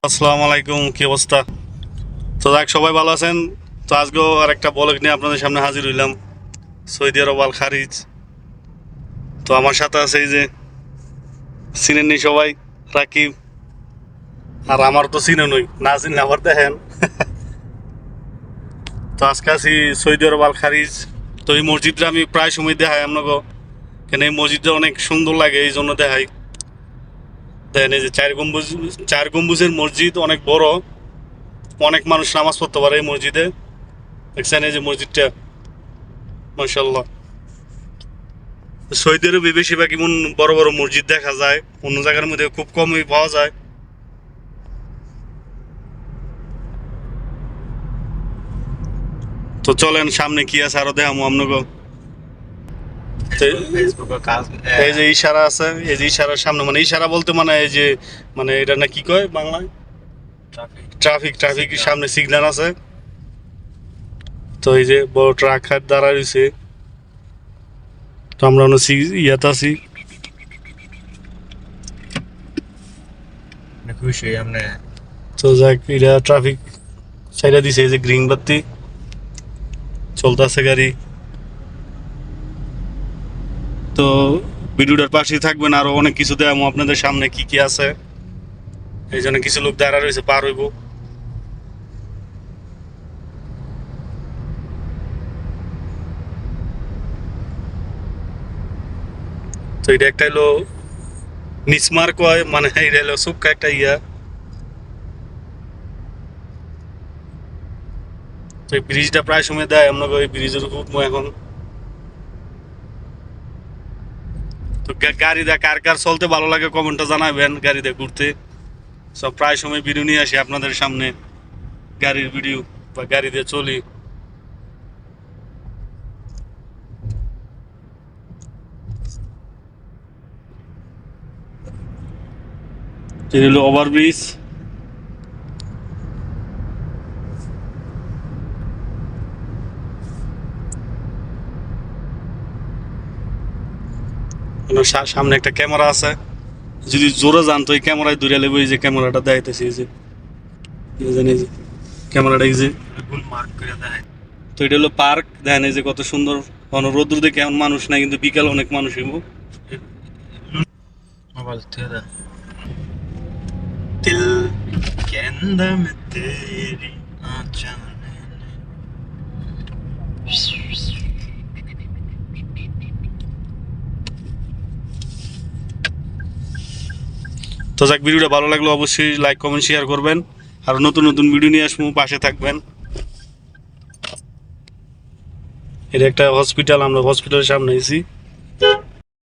আসসালামু আলাইকুম, কি অবস্থা? তো যাক, সবাই ভালো আছেন? তো আজকেও আর একটা ব্লগ নিয়ে আপনাদের সামনে হাজির হইলাম, সৌদি আরব আল খারিজ। তো আমার সাথে আছে এই যে, চিনেননি সবাই, রাকিব। আর আমার তো চিনেনই, না চিনলে আবার দেখেন। তো আজকে আছি সৌদি আরব আল খারিজ। তো এই মসজিদটা আমি প্রায় সময় দেখাই আপনাকে, কেন এই মসজিদটা অনেক সুন্দর লাগে, এই জন্য দেখাই। দেখেন এই যে চার গম্বুজের মসজিদ, অনেক বড়, অনেক মানুষ নামাজ পড়তে পারে এই মসজিদে। দেখছেন এই যে মসজিদটা, মাশাআল্লাহ। সৌদি আরবে বেশিরভাগ এমন বড় বড় মসজিদ দেখা যায়, অন্য জায়গার মধ্যে খুব কমই পাওয়া যায়। তো চলেন সামনে কি আছে আরো দেখামো আপনাকে। এই যে ইশারা আছে, এই যে ইশারার সামনে, মানে ইশারা বলতে মানে এই যে, মানে এটা না কি কয় বাংলায়, ট্রাফিক সামনে সিগন্যাল আছে। তো এই যে বড় ট্রাক দাঁড়া রয়েছে। তো আমরা ইয়াতে আছি। খুশি আমরা। তো যাক, এটা ট্রাফিক সাইডে দিছে, এই যে গ্রিন বাতি চলতেছে গাড়ি। তো ভিডিওটার পাশেই থাকবেন, আরো অনেক কিছু দেখাবো আপনাদের সামনে কি কি আছে। এই জন্য কিছু লোক দাঁড়া রয়েছে, পার হইব। তো এটা একটা হলো নিসমার কয়, মানে এটা হলো সুক্কা একটা ইয়া। তো এই ব্রিজটা প্রায় সময় দেয়, আমরা এই ব্রিজের উপর উঠবো এখন। তো গাড়িটা কার কার চলতে ভালো লাগে কমেন্টটা জানাবেন, গাড়িতে ঘুরতে। সব প্রায় সময় ভিডিও নিয়ে আসি আপনাদের সামনে, গাড়ির ভিডিও বা গাড়িতে চলি। এটা হলো ওভারব্রিজ। সামনে একটা ক্যামেরা আছে, যদি জোরে যান তো এই ক্যামেরায় দূরে লেবে, এই যে ক্যামেরাটা দেখাইতেছি, এই যে এই যে ক্যামেরাটা, এই যে মার্ক করে দেয়। তো এটা হলো পার্ক। দেখেন এই যে কত সুন্দর, রোদ্র দেখে এমন মানুষ নাই, কিন্তু বিকাল অনেক মানুষ হইব। মোবাইল থেকে দেয়। दिल के अंदर में तेरी आँचल তো যাক, ভিডিওটা ভালো লাগলে অবশ্যই লাইক কমেন্ট শেয়ার করবেন, আর নতুন নতুন ভিডিও নিয়ে আসবো, পাশে থাকবেন। এটা একটা হসপিটাল, আমরা হসপিটালের সামনে আছি।